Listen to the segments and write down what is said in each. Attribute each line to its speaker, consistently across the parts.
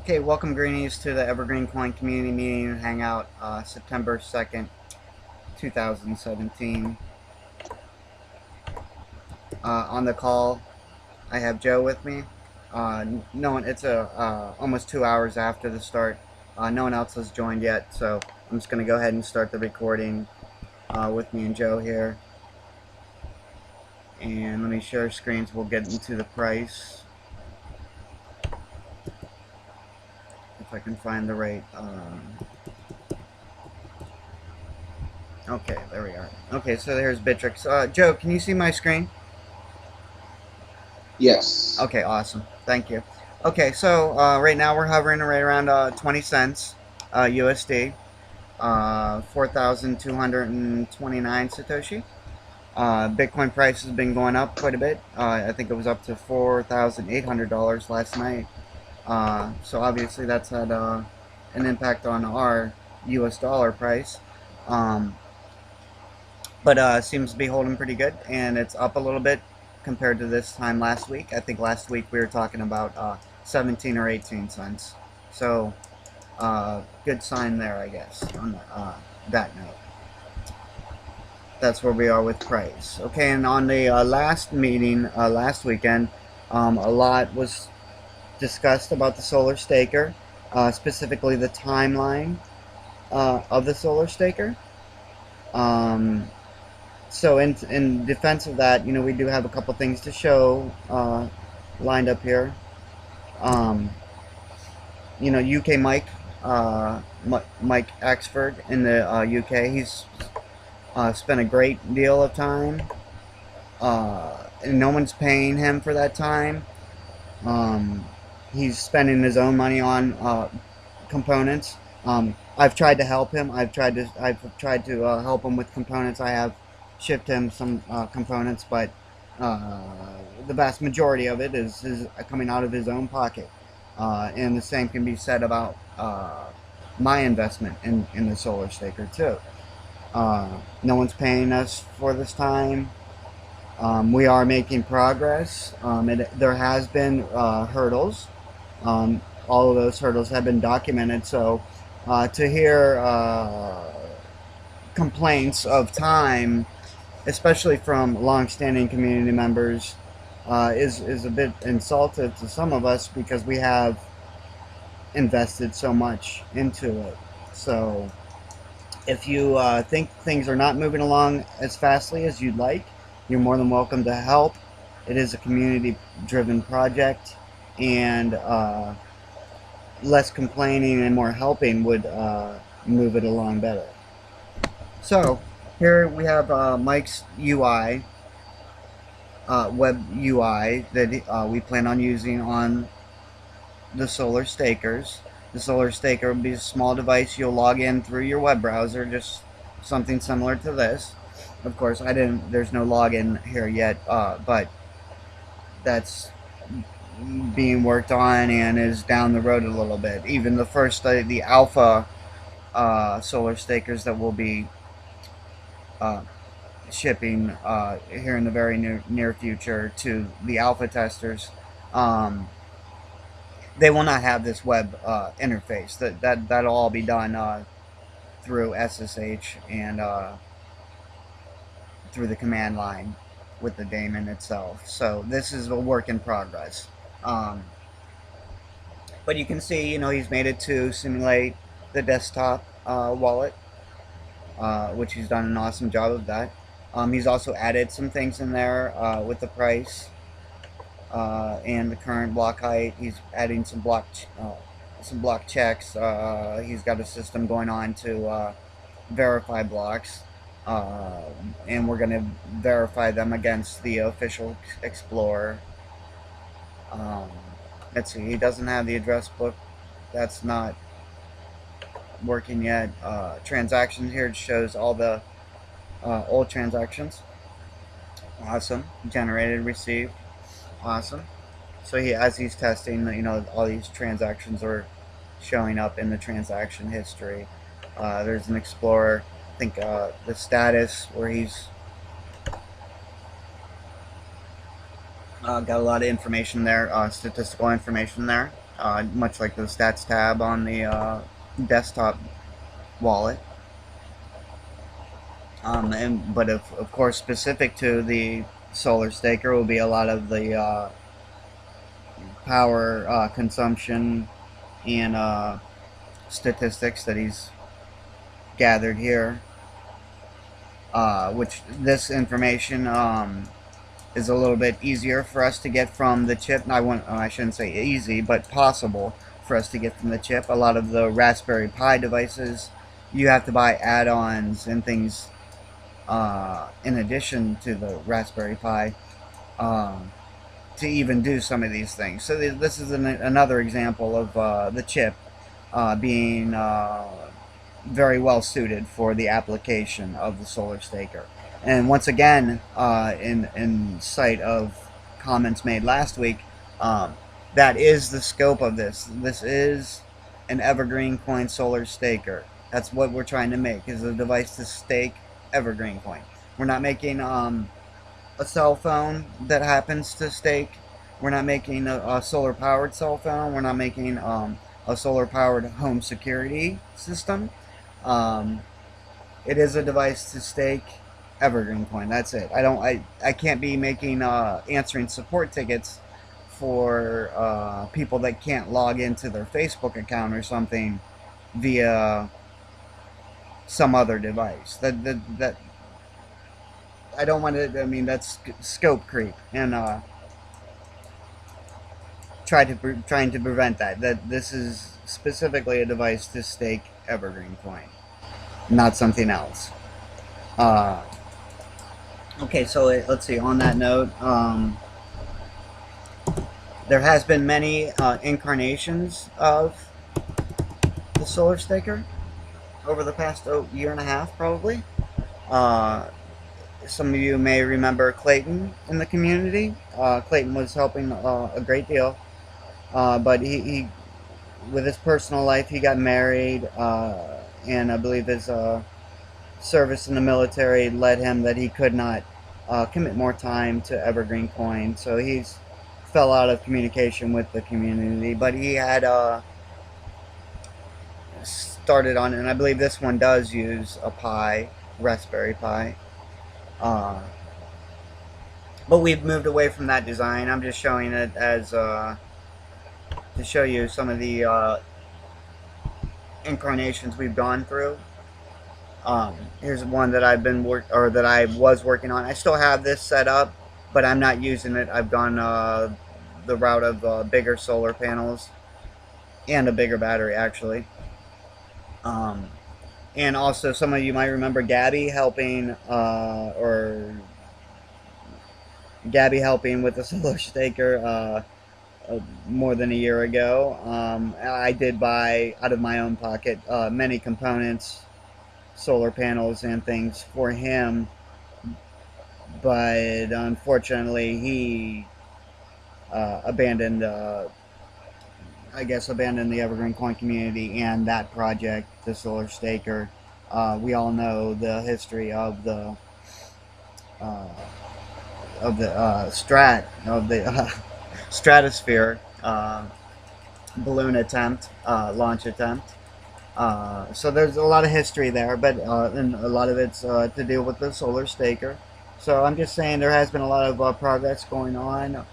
Speaker 1: Okay, welcome Greenies to the EverGreenCoin Community Meeting and Hangout, September 2nd, 2017. On the call, I have Joe with me. No one, it's almost 2 hours after the start. No one else has joined yet, so I'm just going to go ahead and start the recording with me and Joe here. And let me share screens. We'll get into the price. If I can find the right... okay, there we are. Okay, so there's Bittrex. Joe, can you see my screen?
Speaker 2: Yes.
Speaker 1: Okay, awesome. Thank you. Okay, so right now we're hovering right around 20 cents USD, 4,229 Satoshi. Bitcoin price has been going up quite a bit. I think it was up to $4,800 last night. So obviously that's had an impact on our US dollar price. Um, but seems to be holding pretty good, and it's up a little bit compared to this time last week. I think last week we were talking about 17 or 18 cents. So good sign there, I guess, on that note. That's where we are with price. Okay, and on the last meeting last weekend, a lot was discussed about the solar staker, specifically the timeline of the solar staker. Um, so in defense of that, we do have a couple things to show lined up here. Um, UK Mike, Mike Axford in the UK, he's spent a great deal of time, and no one's paying him for that time. Um, he's spending his own money on components. I've tried to help him. I've tried to help him with components. I have shipped him some components, but the vast majority of it is coming out of his own pocket. And the same can be said about my investment in the solar staker too. No one's paying us for this time. We are making progress. There has been hurdles. All of those hurdles have been documented. So to hear complaints of time, especially from longstanding community members, is a bit insultive to some of us because we have invested so much into it. So if you think things are not moving along as fastly as you'd like, you're more than welcome to help. It is a community-driven project, and less complaining and more helping would move it along better. So here we have Mike's UI, web UI that we plan on using on the solar stakers. The solar staker will be a small device you'll log in through your web browser, just something similar to this. Of course, there's no login here yet, but that's being worked on and is down the road a little bit. Even the first, the alpha solar stakers that will be uh, shipping here in the very near future to the alpha testers, they will not have this web interface. That'll all be done through SSH and through the command line with the daemon itself. So this is a work in progress. Um, but you can see, he's made it to simulate the desktop wallet, which he's done an awesome job of that. He's also added some things in there with the price and the current block height. He's adding some block checks. He's got a system going on to verify blocks, and we're going to verify them against the official Explorer. Let's see, he doesn't have the address book. That's not working yet. Transactions here shows all the old transactions. Awesome. Generated, received. Awesome. So as he's testing, all these transactions are showing up in the transaction history. There's an Explorer. I think the status where he's got a lot of information there, statistical information there. much like the stats tab on the desktop wallet. But of course, specific to the solar staker will be a lot of the power consumption and statistics that he's gathered here. Which this information is a little bit easier for us to get from the chip. I shouldn't say easy, but possible for us to get from the chip. A lot of the Raspberry Pi devices, you have to buy add-ons and things in addition to the Raspberry Pi to even do some of these things. So this is another example of the chip being very well suited for the application of the solar staker. And once again, in sight of comments made last week, that is the scope of this. This is an EverGreenCoin solar staker. That's what we're trying to make, is a device to stake EverGreenCoin. We're not making a cell phone that happens to stake. We're not making a solar-powered cell phone. We're not making a solar-powered home security system. It is a device to stake EverGreenCoin. That's it. I can't be making answering support tickets for people that can't log into their Facebook account or something via some other device. That I don't want to. I mean, that's scope creep, and trying to prevent that. That this is specifically a device to stake EverGreenCoin, not something else. Okay, so let's see. On that note, there has been many incarnations of the solar staker over the past year and a half, probably. Some of you may remember Clayton in the community. Clayton was helping a great deal, but he with his personal life, he got married, and I believe his service in the military led him that he could not commit more time to EverGreenCoin, so he's fell out of communication with the community. But he had started on it, and I believe this one does use a Pi, Raspberry Pi. But we've moved away from that design. I'm just showing it as to show you some of the incarnations we've gone through. Here's one that I was working on. I still have this set up, but I'm not using it. I've gone the route of bigger solar panels and a bigger battery, actually. And also, some of you might remember Gabby helping with the solar staker more than a year ago. I did buy out of my own pocket many components, solar panels and things for him, but unfortunately he abandoned the EverGreenCoin community and that project, the solar staker. We all know the history of the stratosphere balloon attempt, launch attempt. So there's a lot of history there, but and a lot of it's to deal with the solar staker. So I'm just saying there has been a lot of progress going on,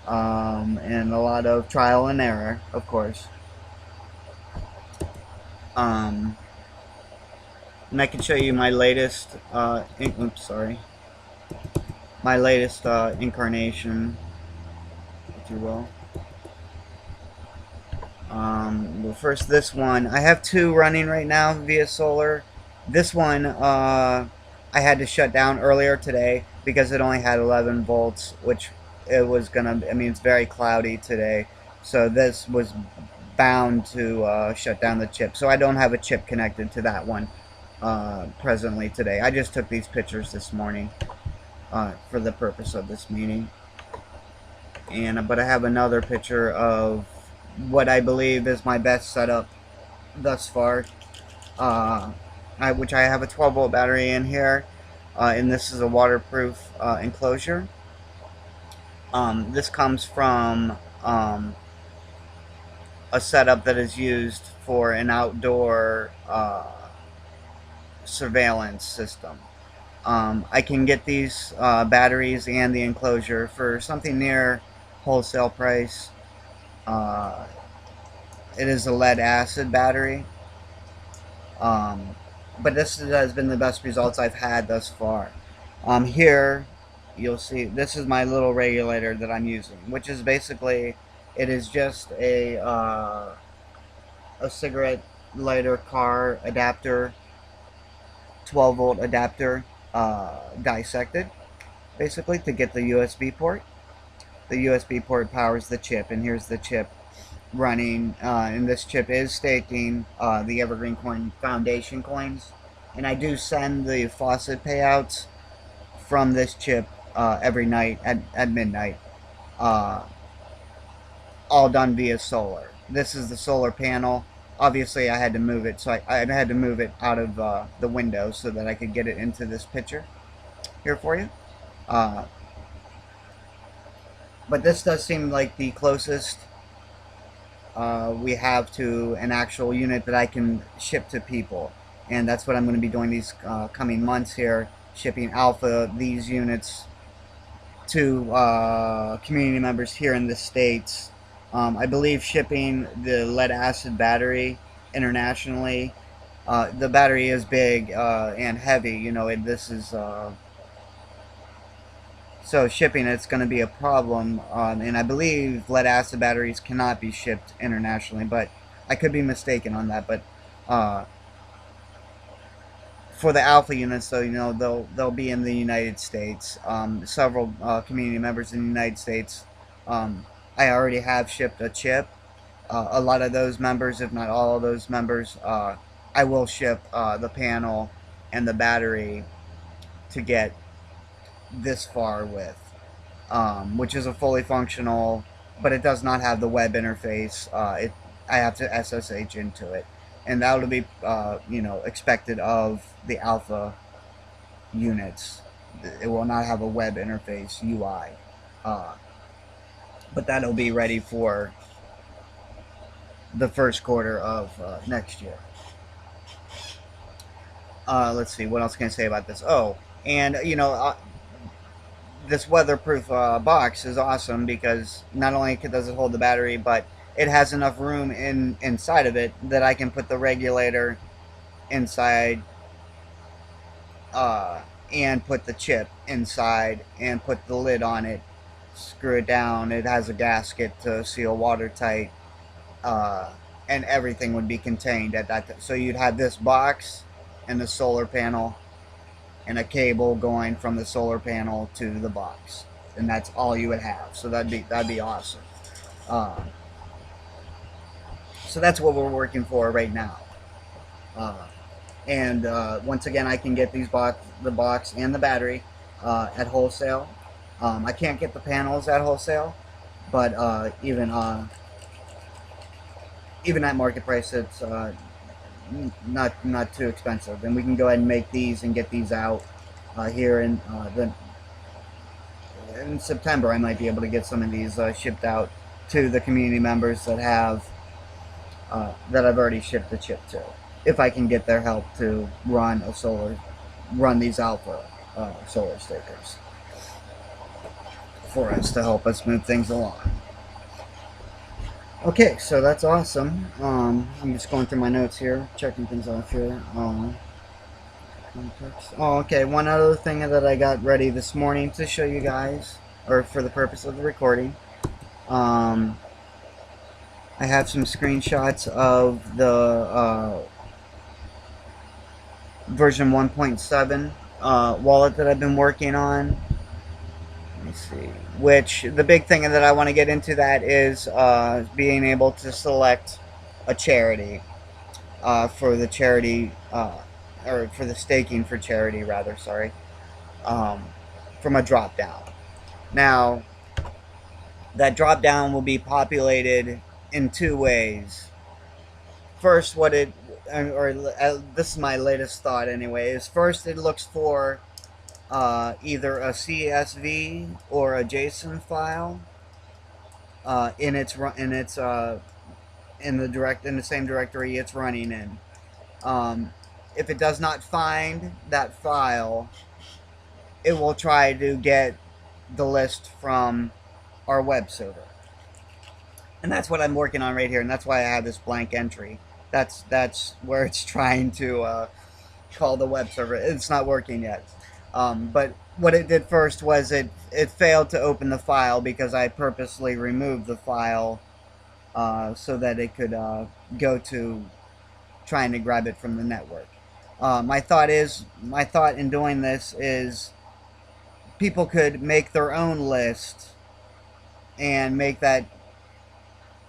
Speaker 1: and a lot of trial and error, of course. And I can show you my latest. My latest incarnation, if you will. Well, first this one. I have two running right now via solar. This one I had to shut down earlier today because it only had 11 volts, which it was gonna. I mean, it's very cloudy today, so this was bound to shut down the chip. So I don't have a chip connected to that one presently today. I just took these pictures this morning for the purpose of this meeting. But I have another picture of what I believe is my best setup thus far, which I have a 12-volt battery in here, and this is a waterproof enclosure. This comes from a setup that is used for an outdoor surveillance system. I can get these batteries and the enclosure for something near wholesale price. Uh, it is a lead acid battery, but this has been the best results I've had thus far. Here you'll see this is my little regulator that I'm using, which is basically, it is just a cigarette lighter car adapter, 12-volt adapter, dissected basically to get the USB port. The USB port powers the chip, and here's the chip running, and this chip is staking the EverGreenCoin Foundation coins, and I do send the faucet payouts from this chip every night at midnight, all done via solar. This is the solar panel. Obviously I had to move it, so I had to move it out of the window so that I could get it into this picture here for you. But this does seem like the closest we have to an actual unit that I can ship to people, and that's what I'm going to be doing these coming months here, shipping alpha these units to community members here in the States. I believe shipping the lead acid battery internationally, the battery is big and heavy, you know, this is so shipping it's going to be a problem, and I believe lead acid batteries cannot be shipped internationally, but I could be mistaken on that. But for the alpha units, though, you know, they'll be in the United States. Several community members in the United States, I already have shipped a chip. A lot of those members, if not all of those members, I will ship the panel and the battery to get this far with, which is a fully functional, but it does not have the web interface. I have to SSH into it, and that will be you know, expected of the alpha units. It will not have a web interface UI, but that'll be ready for the first quarter of next year. Let's see, what else can I say about this? Oh, and you know, this weatherproof box is awesome because not only does it hold the battery, but it has enough room inside of it that I can put the regulator inside and put the chip inside and put the lid on it, screw it down. It has a gasket to seal watertight, and everything would be contained at that. So you'd have this box and the solar panel and a cable going from the solar panel to the box, and that's all you would have. So that'd be awesome. So that's what we're working for right now. And once again, I can get the box and the battery at wholesale. I can't get the panels at wholesale, but even at market price, it's not too expensive, and we can go ahead and make these and get these out here in September. I might be able to get some of these shipped out to the community members that have that I've already shipped the chip to, if I can get their help to run these alpha solar stakers for us to help us move things along. Okay, so that's awesome. I'm just going through my notes here, checking things off here. Oh, okay, one other thing that I got ready this morning to show you guys, or for the purpose of the recording. I have some screenshots of the version 1.7 wallet that I've been working on. Let me see. Which, the big thing that I want to get into that is being able to select a charity for the charity, or for the staking for charity, rather, sorry, from a drop down. Now, that drop down will be populated in two ways. First, this is my latest thought anyway, is first it looks for either a CSV or a JSON file in its in the same directory it's running in. If it does not find that file, it will try to get the list from our web server. And that's what I'm working on right here, and that's why I have this blank entry. That's where it's trying to call the web server. It's not working yet. But what it did first was it failed to open the file because I purposely removed the file so that it could go to trying to grab it from the network. My thought in doing this is people could make their own list and make that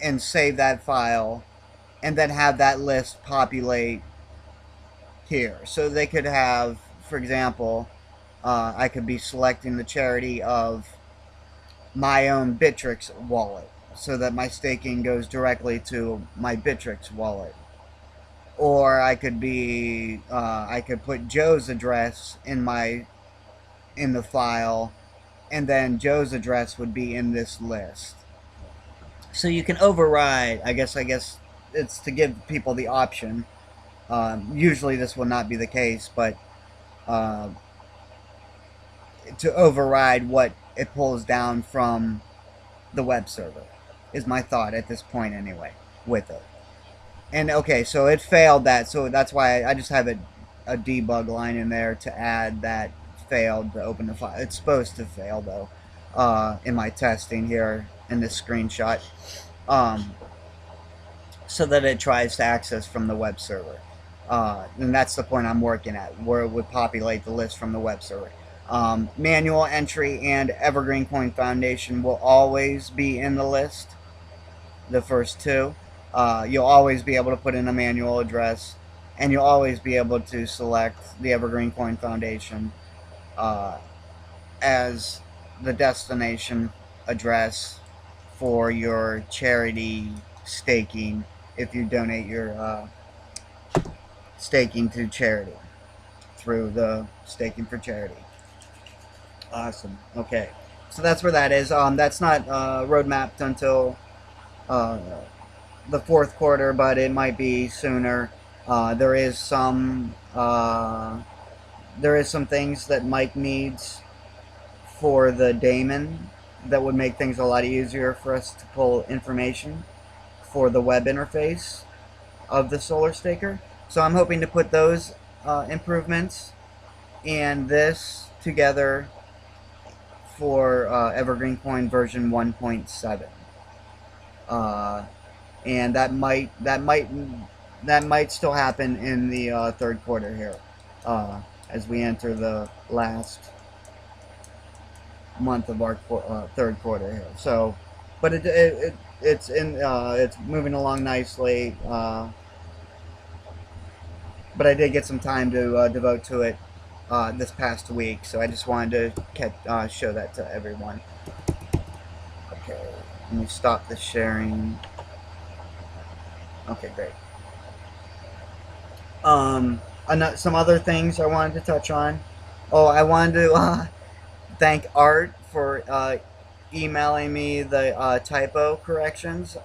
Speaker 1: and save that file and then have that list populate here. So they could have, for example, I could be selecting the charity of my own Bittrex wallet so that my staking goes directly to my Bittrex wallet. Or I could be, I could put Joe's address in the file, and then Joe's address would be in this list. So you can override. I guess it's to give people the option. Usually this will not be the case, but to override what it pulls down from the web server is my thought at this point anyway with it. And okay, so it failed that, so that's why I just have a debug line in there to add that failed to open the file. It's supposed to fail though in my testing here in this screenshot, so that it tries to access from the web server. And that's the point I'm working at, where it would populate the list from the web server. Manual entry and EverGreenCoin Foundation will always be in the list, the first two. You'll always be able to put in a manual address, and you'll always be able to select the EverGreenCoin Foundation as the destination address for your charity staking if you donate your staking to charity through the Staking for Charity. Awesome. Okay, so that's where that is. That's not roadmapped until the fourth quarter, but it might be sooner. There is some things that Mike needs for the daemon that would make things a lot easier for us to pull information for the web interface of the Solar Staker. So I'm hoping to put those improvements and this together for EverGreenCoin version 1.7. And that might still happen in the third quarter here, as we enter the last month of our third quarter here. So, but it's moving along nicely. But I did get some time to devote to it this past week, so I just wanted to show that to everyone. Okay, let me stop the sharing. Okay, great. Some other things I wanted to touch on. Oh, I wanted to thank Art for emailing me the typo corrections.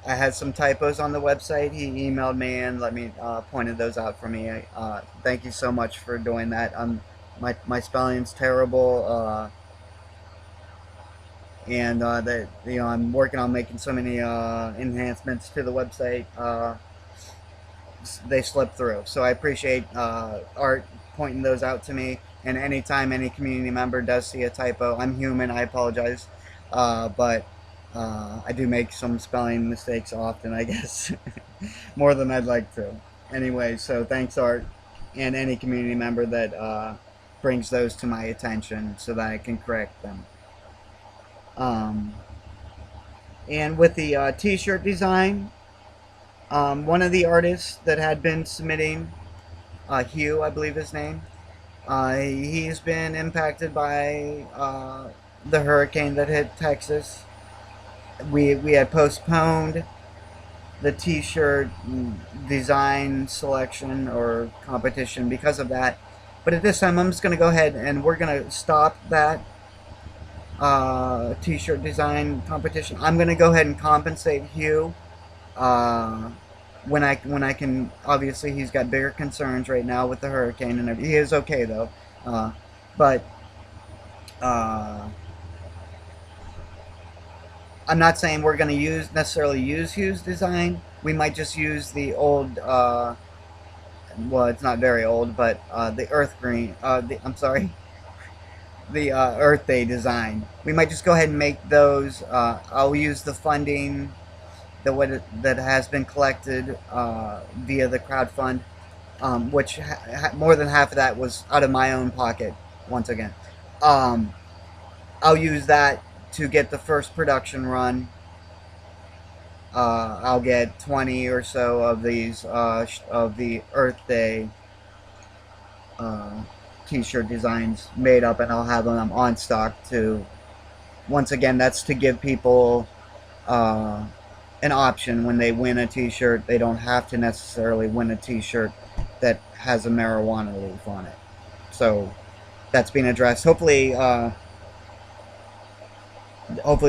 Speaker 1: I had some typos on the website. He emailed me and pointed those out for me. Thank you so much for doing that. My spelling's terrible, and that I'm working on making so many enhancements to the website. They slip through, so I appreciate Art pointing those out to me. And anytime any community member does see a typo, I'm human. I apologize, but I do make some spelling mistakes often, I guess, more than I'd like to. Anyway, so thanks, Art, and any community member that brings those to my attention so that I can correct them. And with the t-shirt design, one of the artists that had been submitting, Hugh, I believe his name, he's been impacted by the hurricane that hit Texas. We had postponed the t-shirt design selection or competition because of that, but at this time I'm just going to go ahead and we're going to stop that t-shirt design competition. I'm gonna go ahead and compensate Hugh uh, when I can. Obviously, he's got bigger concerns right now with the hurricane and everything. He is okay though, but uh, I'm not saying we're gonna necessarily use Hugh's design. We might just use the old. Well, it's not very old, but the Earth Green. I'm sorry, the Earth Day design. We might just go ahead and make those. I'll use the funding that has been collected via the crowdfund, which more than half of that was out of my own pocket. Once again, um, I'll use that to get the first production run. I'll get 20 or so of these of the Earth Day uh, t-shirt designs made up, and I'll have them on stock too. Once again, that's to give people uh, an option when they win a t-shirt. They don't have to necessarily win a t-shirt that has a marijuana leaf on it. So that's being addressed. Hopefully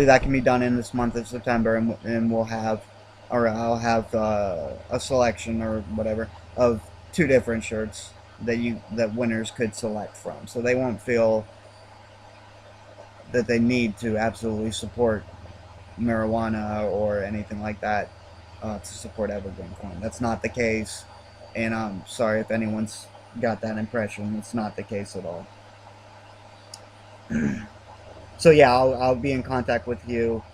Speaker 1: that can be done in this month of September, and we'll have, or I'll have a selection or whatever of 2 different shirts that winners could select from, so they won't feel that they need to absolutely support marijuana or anything like that to support EverGreenCoin. That's not the case, and I'm sorry if anyone's got that impression. It's not the case at all. So yeah, I'll be in contact with you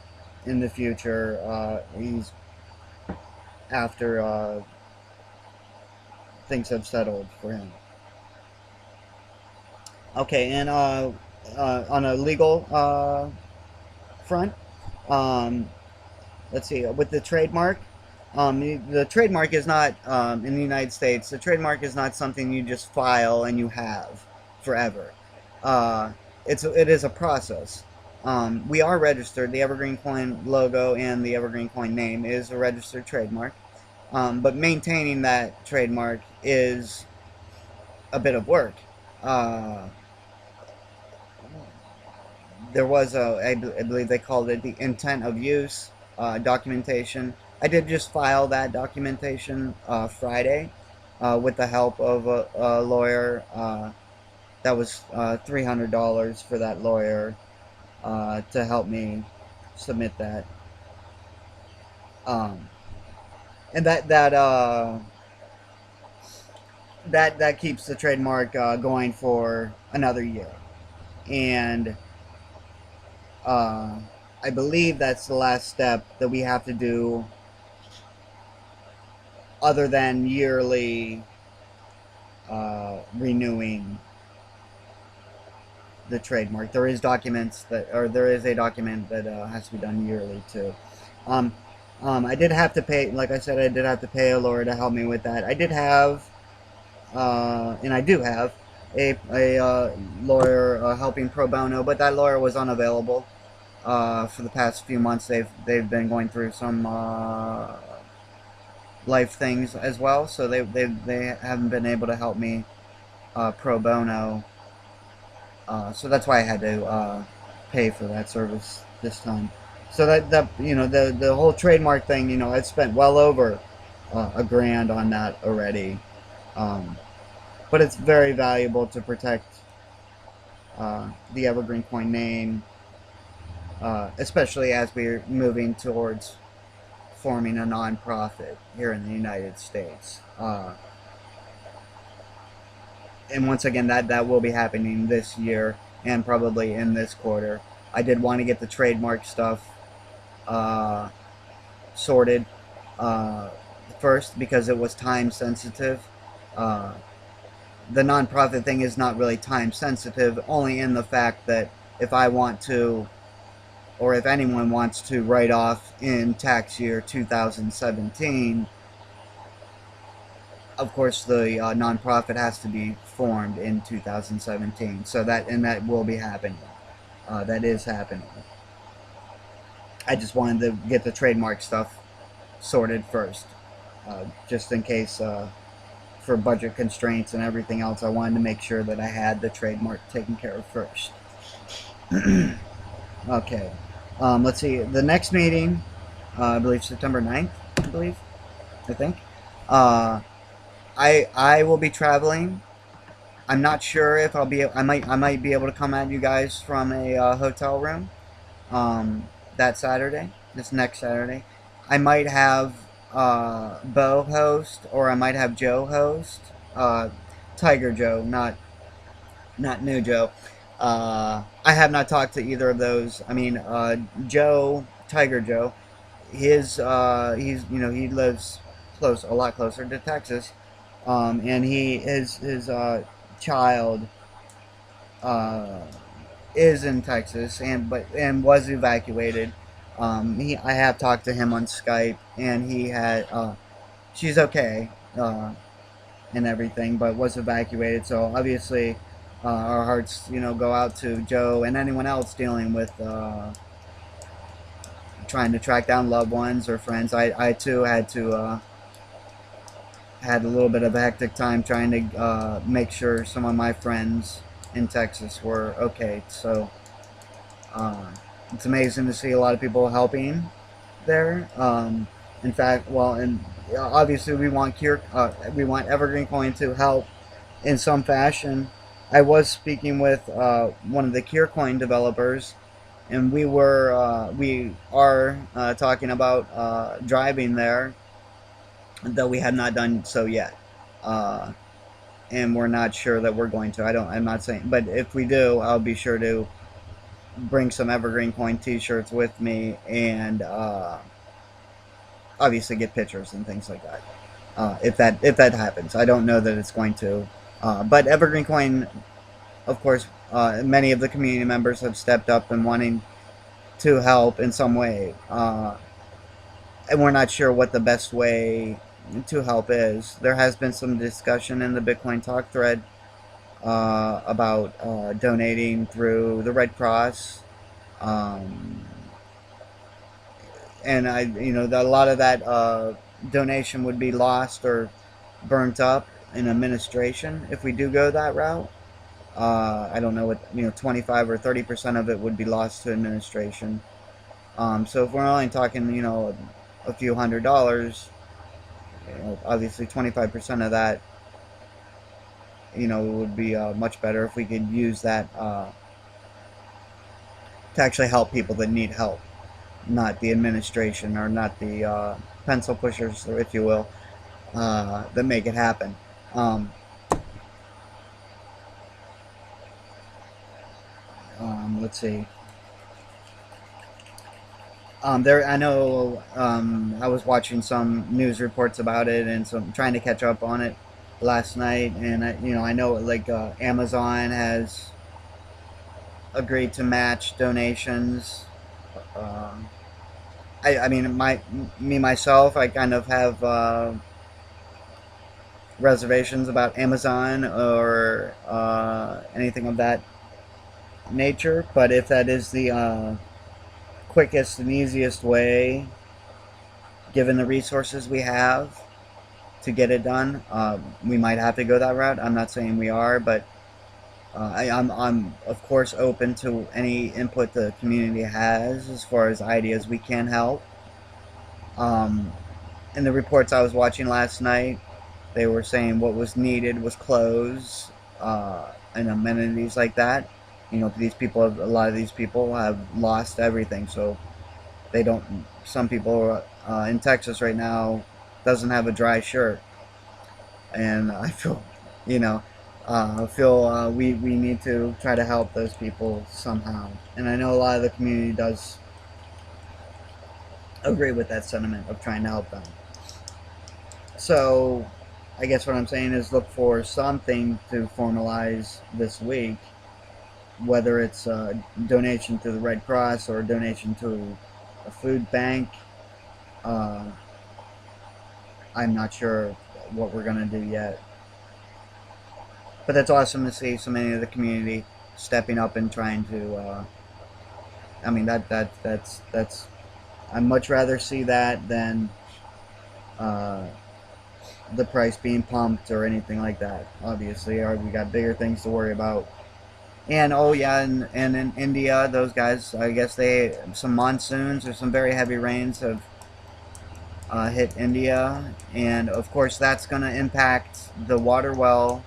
Speaker 1: in the future. He's after things have settled for him. Okay, and on a legal front, um, let's see, with the trademark. The trademark is not in the United States. The trademark is not something you just file and you have forever. Uh, it is a process. We are registered. The EverGreenCoin logo and the EverGreenCoin name is a registered trademark. But maintaining that trademark is a bit of work. There was I believe they called it the intent of use documentation. I did just file that documentation Friday with the help of a lawyer. That was $300 for that lawyer to help me submit that. And that keeps the trademark going for another year. And I believe that's the last step that we have to do, other than yearly renewing the trademark. There is there is a document that has to be done yearly too. I did have to pay, like I said, I did have to pay a lawyer to help me with that. I did have, and I do have, a lawyer helping pro bono, but that lawyer was unavailable for the past few months. They've been going through some life things as well, so they haven't been able to help me pro bono. So that's why I had to pay for that service this time. So that the whole trademark thing, I spent well over $1,000 on that already. But it's very valuable to protect the EverGreenCoin name, especially as we're moving towards forming a nonprofit here in the United States. And once again, that will be happening this year and probably in this quarter. I did want to get the trademark stuff sorted first because it was time sensitive. The nonprofit thing is not really time sensitive, only in the fact that if I want to, or if anyone wants to write off in tax year 2017, of course the nonprofit has to be formed in 2017. So that will be happening. That is happening. I just wanted to get the trademark stuff sorted first, just in case for budget constraints and everything else. I wanted to make sure that I had the trademark taken care of first. Okay. Let's see. The next meeting, I believe September 9th, I think. Uh, I will be traveling. I'm not sure if I'll be. I might be able to come at you guys from a hotel room. That Saturday, this next Saturday. I might have Bo host, or I might have Joe host. Tiger Joe, not New Joe. I have not talked to either of those. I mean, Joe, Tiger Joe, he lives a lot closer to Texas, and his child uh, is in Texas and was evacuated. I have talked to him on Skype, and she's okay and everything, but was evacuated. So obviously, our hearts go out to Joe and anyone else dealing with trying to track down loved ones or friends. I too had a little bit of a hectic time trying to make sure some of my friends in Texas were okay. So uh, it's amazing to see a lot of people helping there. In fact, well, and obviously we want EverGreenCoin to help in some fashion. I was speaking with one of the CureCoin developers, and we are talking about driving there, though we have not done so yet. Uh, and we're not sure that we're going to. I'm not saying, but if we do, I'll be sure to bring some Evergreen Coin T-shirts with me, and obviously get pictures and things like that. If that happens, I don't know that it's going to. But Evergreen Coin, of course, many of the community members have stepped up and wanting to help in some way, and we're not sure what the best way to help is. There has been some discussion in the Bitcoin Talk thread about donating through the Red Cross, um, and a lot of that donation would be lost or burnt up in administration if we do go that route. I don't know what 25 or 30% of it would be lost to administration. So if we're only talking a few $100s, obviously 25% of that would be much better if we could use that to actually help people that need help, not the administration or not the pencil pushers, if you will, that make it happen. Let's see. I know. I was watching some news reports about it and some trying to catch up on it last night, and I know like Amazon has agreed to match donations. Um, I mean, me myself, I kind of have reservations about Amazon or anything of that nature. But if that is the quickest and easiest way, given the resources we have to get it done, we might have to go that route. I'm not saying we are, but I'm of course open to any input the community has as far as ideas we can help. Um, in the reports I was watching last night, they were saying what was needed was clothes and amenities like that. A lot of these people have lost everything, so they don't. Some people in Texas right now doesn't have a dry shirt, and I feel, you know, we need to try to help those people somehow. And I know a lot of the community does agree with that sentiment of trying to help them. So, I guess what I'm saying is look for something to formalize this week, whether it's a donation to the Red Cross or a donation to a food bank. Uh, I'm not sure what we're gonna do yet, but that's awesome to see so many of the community stepping up and trying to. I mean that's. I'd much rather see that than uh, the price being pumped or anything like that. Obviously, we got bigger things to worry about. And oh yeah, and in India, those guys, I guess they some monsoons or some very heavy rains have hit India, and of course that's going to impact the water well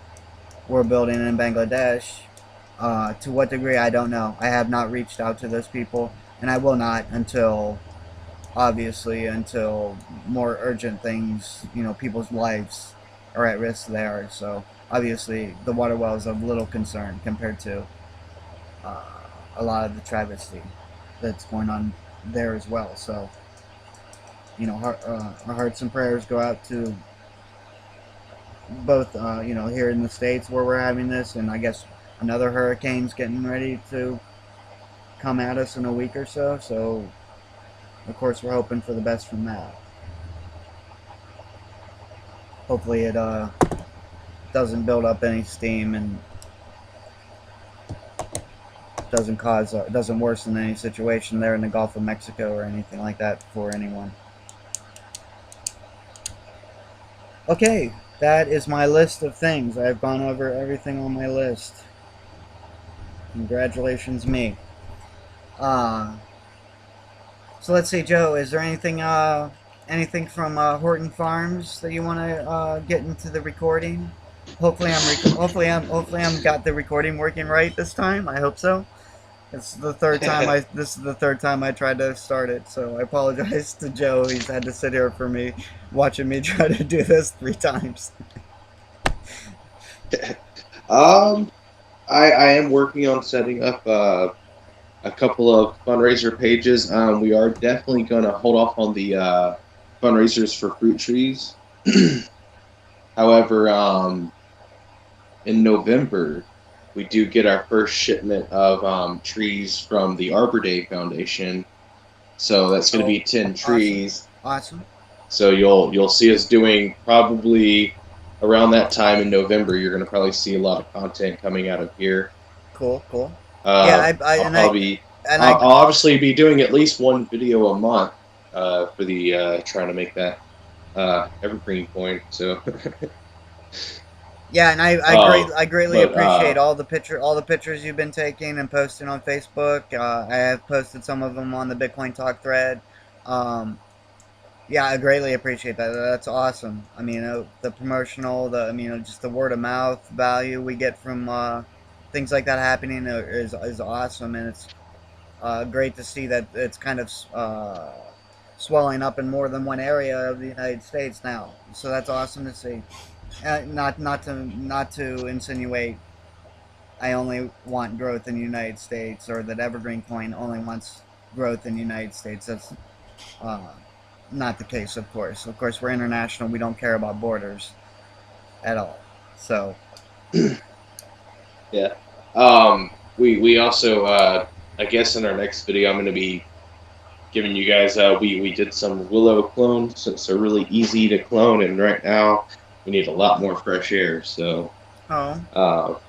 Speaker 1: we're building in Bangladesh. To what degree, I don't know. I have not reached out to those people, and I will not until, obviously, until more urgent things, people's lives are at risk there. So, obviously, the water well is of little concern compared to uh, a lot of the travesty that's going on there as well. So, our hearts and prayers go out to both, here in the States where we're having this, and I guess another hurricane's getting ready to come at us in a week or so. So, of course, we're hoping for the best from that. Hopefully, it doesn't build up any steam and doesn't worsen any situation there in the Gulf of Mexico or anything like that for anyone. Okay, that is my list of things. I've gone over everything on my list. Congratulations, me. So let's see, Joe. Is there anything from Horton Farms that you want to get into the recording? Hopefully I'm got the recording working right this time. I hope so. This is the third time I tried to start it, so I apologize to Joe. He's had to sit here for me, watching me try to do this 3 times.
Speaker 2: I am working on setting up a couple of fundraiser pages. We are definitely going to hold off on the fundraisers for fruit trees. However, in November, we do get our first shipment of trees from the Arbor Day Foundation. So that's going to be 10
Speaker 1: Awesome.
Speaker 2: trees.
Speaker 1: Awesome.
Speaker 2: So you'll see us doing probably around that time in November. You're going to probably see a lot of content coming out of here.
Speaker 1: Cool. Yeah,
Speaker 2: I'll probably
Speaker 1: and
Speaker 2: I'll,
Speaker 1: I
Speaker 2: I'll obviously be doing at least one video a month for the trying to make that EverGreenCoin. So
Speaker 1: Yeah, and
Speaker 2: uh,
Speaker 1: I greatly
Speaker 2: but
Speaker 1: appreciate all the pictures you've been taking and posting on Facebook. I have posted some of them on the Bitcoin Talk thread. Um, yeah, I greatly appreciate that. That's awesome. I mean, the promotional, just the word of mouth value we get from things like that happening is awesome, and it's great to see that it's kind of swelling up in more than one area of the United States now. So that's awesome to see. Not to insinuate I only want growth in the United States, or that Evergreen Coin only wants growth in the United States. That's uh, not the case, of course. Of course, we're international. We don't care about borders at all. So,
Speaker 2: yeah, we also I guess in our next video I'm going to be giving you guys we did some willow clones since they're really easy to clone, and right now we need a lot more fresh air. So
Speaker 1: oh,
Speaker 2: uh,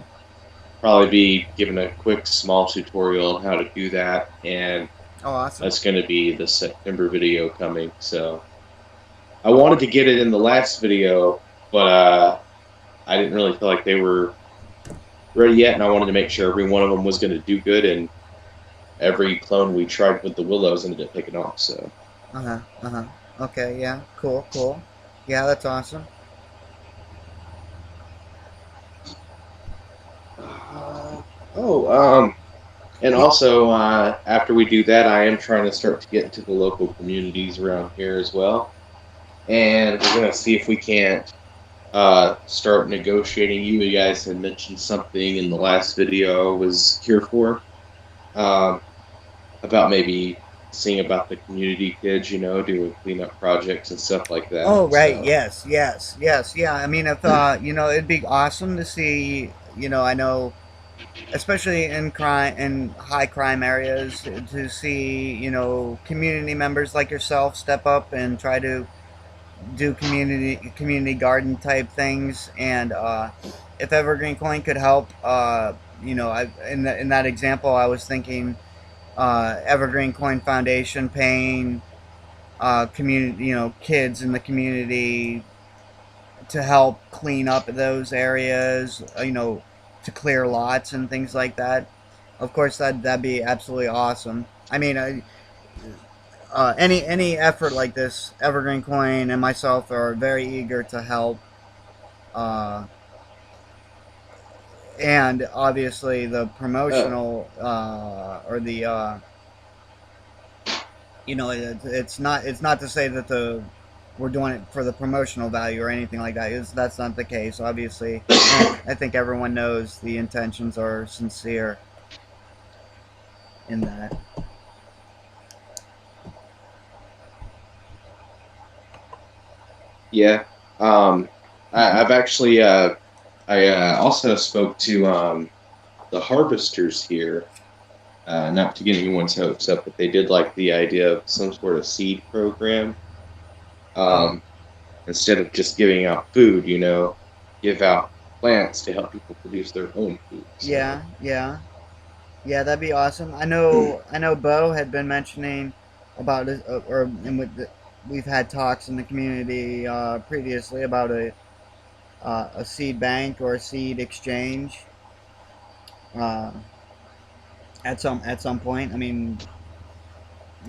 Speaker 2: probably be giving a quick small tutorial on how to do that, and
Speaker 1: awesome.
Speaker 2: that's going to be the September video coming. So I wanted to get it in the last video, but I didn't really feel like they were ready yet, and I wanted to make sure every one of them was going to do good, and every clone we tried with the willows ended up taking off. So
Speaker 1: Okay, yeah, cool. Yeah, that's awesome.
Speaker 2: oh, and also after we do that, I am trying to start to get into the local communities around here as well, and we're gonna see if we can't start negotiating. You guys had mentioned something in the last video I was here for. Um, about maybe seeing about the community kids, doing cleanup projects and stuff like that.
Speaker 1: Oh, right.
Speaker 2: So,
Speaker 1: Yes. Yeah. I mean, if it'd be awesome to see. I know, especially in high crime areas, to see community members like yourself step up and try to do community garden type things. And if Evergreen Coin could help, in that example, I was thinking Evergreen Coin Foundation paying community, kids in the community to help clean up those areas. to clear lots and things like that. Of course, that'd be absolutely awesome. I mean, any effort like this, Evergreen Coin and myself are very eager to help. Uh, and obviously, the
Speaker 2: Uh,
Speaker 1: promotional or the it's not to say that the we're doing it for the promotional value or anything like that. That's not the case, obviously. I think everyone knows the intentions are sincere in that.
Speaker 2: yeah. Um, I've actually I also spoke to the harvesters here. Not to get anyone's hopes up, but they did like the idea of some sort of seed program.
Speaker 1: Oh,
Speaker 2: Um, Instead of just giving out food, give out plants to help people produce their own food.
Speaker 1: yeah,
Speaker 2: So,
Speaker 1: yeah, yeah. That'd be awesome. I know. Bo had been mentioning about it, or and we've had talks in the community previously about a seed bank or a seed exchange. Uh, at some point. I mean,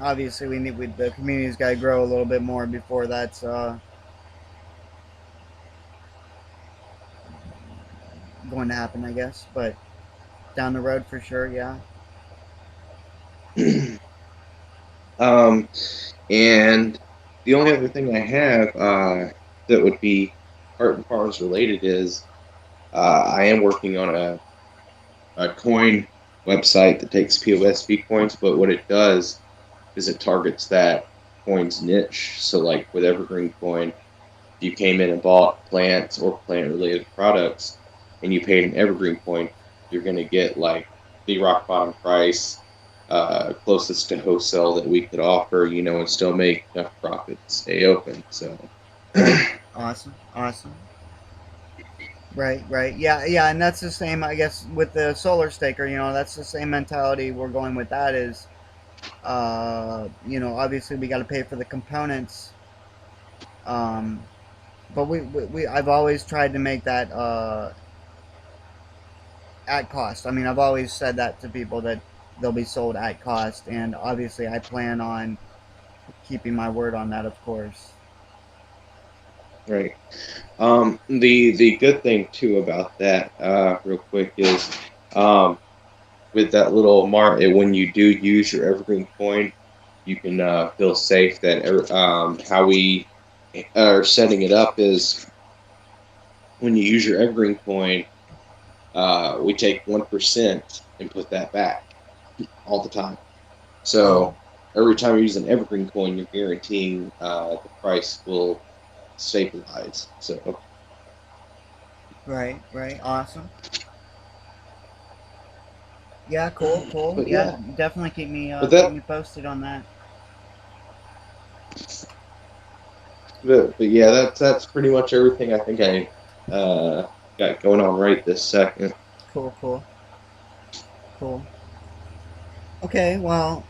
Speaker 1: obviously the community's got to grow a little bit more before that's going to happen, I guess. But down the road for sure, yeah.
Speaker 2: um, and the only other thing I have that would be Heart and Farms related is I am working on a coin website that takes POSB coins, but what it does is it targets that coin's niche. So, like with Evergreen Coin, if you came in and bought plants or plant related products and you paid an Evergreen Coin, you're going to get like the rock bottom price closest to wholesale that we could offer, and still make enough profit to stay open. So,
Speaker 1: Awesome, awesome. Right, right. Yeah, yeah, and that's the same, I guess, with the solar staker. That's the same mentality we're going with. That is, obviously we got to pay for the components. Um, but I've always tried to make that at cost. I mean, I've always said that to people that they'll be sold at cost, and obviously I plan on keeping my word on that, of course.
Speaker 2: right. The good thing too about that, real quick, is with that little mark, when you do use your Evergreen coin, you can feel safe that how we are setting it up is when you use your Evergreen coin, we take 1% and put that back all the time.
Speaker 1: Oh,
Speaker 2: So every time you use an Evergreen coin, you're guaranteeing the price will stabilize. So,
Speaker 1: right, right. Awesome. Yeah, cool, cool.
Speaker 2: but
Speaker 1: Yeah,
Speaker 2: yeah,
Speaker 1: definitely
Speaker 2: but
Speaker 1: keep
Speaker 2: that,
Speaker 1: me posted on that.
Speaker 2: but yeah, that's pretty much everything I think I got going on right this second.
Speaker 1: Cool, cool, cool. Okay, well,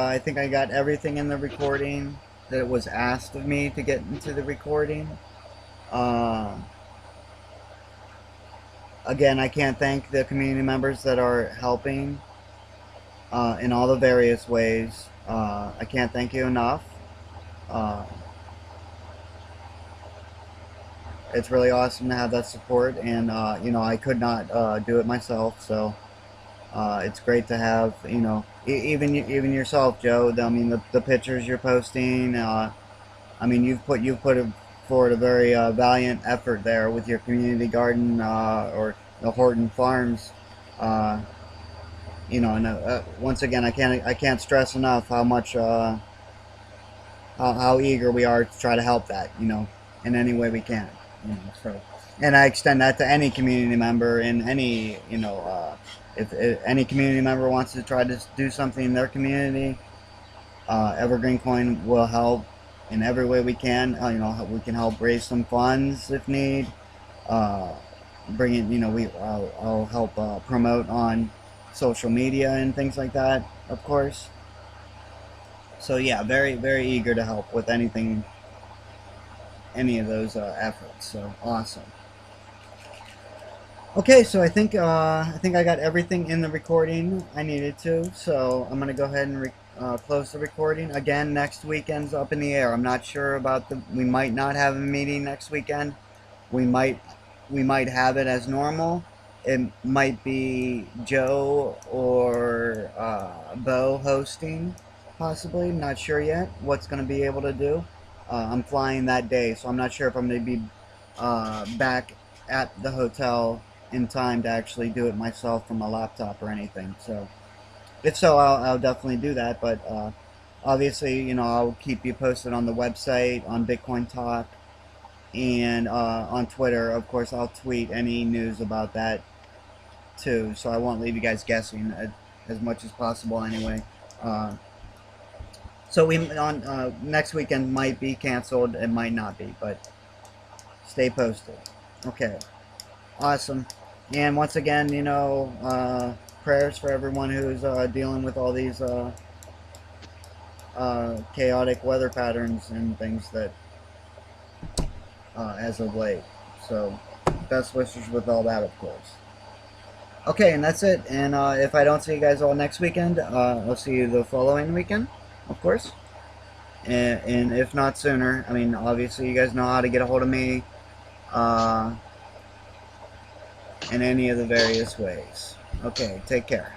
Speaker 1: I think I got everything in the recording that was asked of me to get into the recording. Uh, Again, I can't thank the community members that are helping in all the various ways. I can't thank you enough. Uh, it's really awesome to have that support, and I could not do it myself, so it's great to have even yourself, Joe. I mean, the pictures you're posting. I mean, you've put forward a very valiant effort there with your community garden or the Horton Farms. Uh, and once again, I can't stress enough how much how eager we are to try to help that, in any way we can. So, and I extend that to any community member in any, if any community member wants to try to do something in their community, Evergreen Coin will help in every way we can. We can help raise some funds if need. Uh, Bring in, I'll help promote on social media and things like that, of course. So yeah, very very eager to help with anything, any of those efforts. So awesome. Okay, so I think I got everything in the recording I needed to. So I'm gonna go ahead and close the recording. Again, next weekend's up in the air. I'm not sure about the. We might not have a meeting next weekend. We might we might have it as normal. It might be Joe or Bo hosting, possibly. Not sure yet what's going to be able to do. I'm flying that day, so I'm not sure if I'm going to be back at the hotel in time to actually do it myself from a laptop or anything. So if so, I'll definitely do that. But obviously, I'll keep you posted on the website, on Bitcoin Talk, and on Twitter. Of course, I'll tweet any news about that too, so I won't leave you guys guessing as much as possible anyway. Uh, so we on next weekend might be canceled, it might not be, but stay posted. Okay, awesome. And once again, prayers for everyone who's dealing with all these chaotic weather patterns and things that as of late. So best wishes with all that, of course. Okay, and that's it. And if I don't see you guys all next weekend, I'll see you the following weekend, of course. And if not sooner, I mean, obviously you guys know how to get a hold of me uh, in any of the various ways. Okay, take care.